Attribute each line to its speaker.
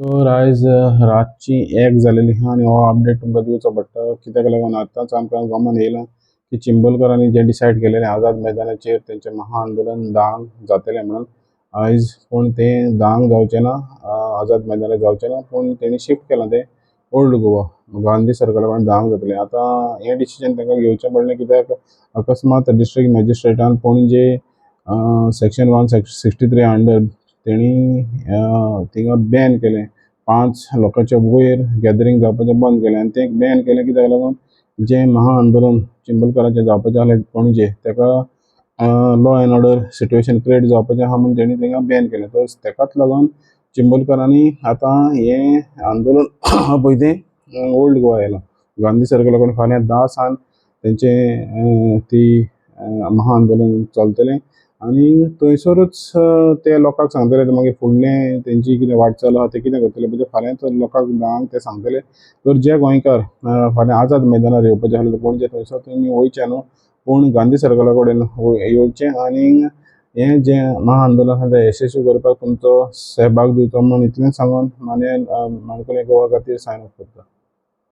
Speaker 1: तर आयज रातची 1 जालेली आहा आनी हो अपडेट तुमकां दिवचो पडटा कित्याक लागून आतांच आमकां गमन येयलां की चिंबलकरांनी जें डिसायड केलेलें आझाद मैदानाचेर तेंचें महाआंदोलन धांक जातलें म्हणून आयज पूण तें धांक जावचें ना आझाद मैदानार जावचें ना पूण तेणी शिफ्ट केलां तें ओल्ड गोवा गांधी सर्कला कडेन धांक जातलें आतां हें डिसिजन तांकां घेवचें पडलें कित्याक अकस्मात डिस्ट्रिक्ट मॅजिस्ट्रेटान पणजे सेक्शन 163 अंडर तेणी थिंगा बॅन केलें 5 लोकांच्या वयर गॅदरींग जावपाचें बंद केलें आनी तें बॅन केलें कित्याक लागून जें महाआंदोलन चिंबलकारांचें जावपाचें आसलें पणजे ताका law end order situation create जावपाचें आहा म्हणून तेणी थिंगा बॅन केलें तर ताकाच लागून चिंबलकारांनी आतां हें आंदोलन आहा पळय तें ओल्ड गोवा येयलां गांधी सर्कला कडेन फाल्यां 10 सावन तेंचें ती महाआंदोलन चलतलें आनी थंयसरूच ते लोकांक सांगतले मागीर फुडलें तेंची कितें वाटचाल आहा तें कितें करतले म्हणजे फाल्यांच लोकांक धांक ते सांगतले तर जे गोंयकार फाल्यां आझाद मैदानार येवपाचे आसले पणजे थंयसर तुमी वयचे न्हू पूण गांधी सर्कला कडेन येवचें आनी हें जें महाआंदोलन आसा तें यशस्वी करपाक तुमचो सहभाग दिवचो म्हणून इतलेंच सांगून मानेल माणकुलें गोवा खातीर सायन ऑफ करता.